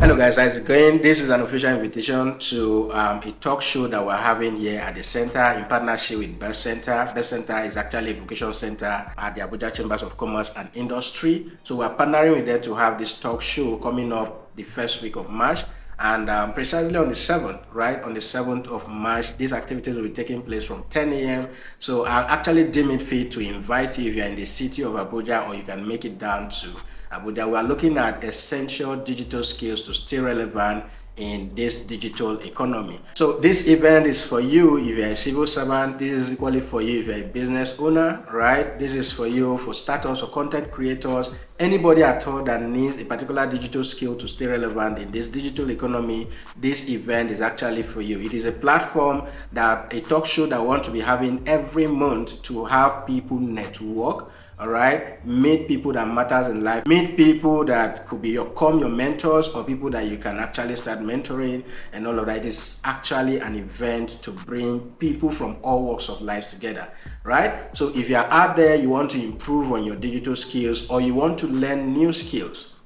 Hello guys, how's it going? This is an official invitation to a talk show that we're having here at the center in partnership with 𝗘𝗍𝘀𝗁 Center. 𝗘𝗍𝘀 Center is actually a vocation center at the Abuja Chambers of Commerce and Industry. So we're partnering with them to have this talk show coming up the first week of March. And precisely on the 7th, right? On the 7th of March, these activities will be taking place from 10 a.m. So I'll actually deem it fit to invite you if you're in the city of Abuja or you can make it down to Abuja. We are looking at essential digital skills to stay relevant in this digital economy. So this event is for you if you're a civil servant. This is equally for you if you're a business owner, right? This is for you for startups or content creators, anybody at all that needs a particular digital skill to stay relevant in this digital economy. This event is actually for you. It is a platform that a talk show that we want to be having every month to have people network. All right, meet people that matters in life, meet people that could be your mentors or people that you can actually start mentoring and all of that. It is actually an event to bring people from all walks of life together, right? So if you're out there, you want to improve on your digital skills or you want to learn new skills,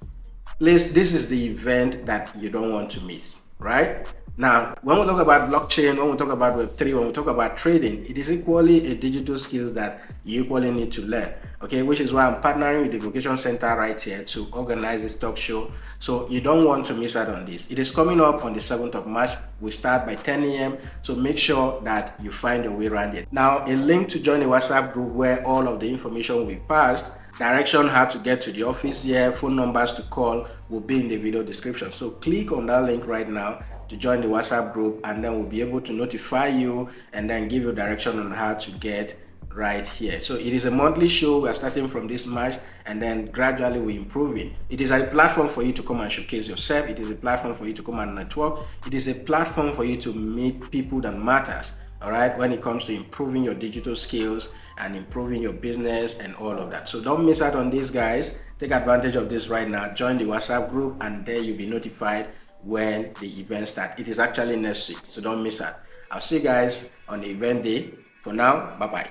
please, this is the event that you don't want to miss, right? Now, when we talk about blockchain, when we talk about Web3, when we talk about trading, it is equally a digital skills that you equally need to learn, okay? Which is why I'm partnering with the Vocation Center right here to organize this talk show. So you don't want to miss out on this. It is coming up on the 7th of March. We start by 10 a.m. So make sure that you find your way around it. Now, a link to join the WhatsApp group where all of the information will be passed, direction how to get to the office here, phone numbers to call will be in the video description. So click on that link right now to join the WhatsApp group, and then we'll be able to notify you and then give you direction on how to get right here. So it is a monthly show. We are starting from this March and then gradually we're improving. It is a platform for you to come and showcase yourself. It is a platform for you to come and network. It is a platform for you to meet people that matters, all right, when it comes to improving your digital skills and improving your business and all of that. So don't miss out on this, guys. Take advantage of this right now. Join the WhatsApp group and there you'll be notified when the event starts. It is actually next week, so don't miss out. I'll see you guys on the event day. For now, bye-bye.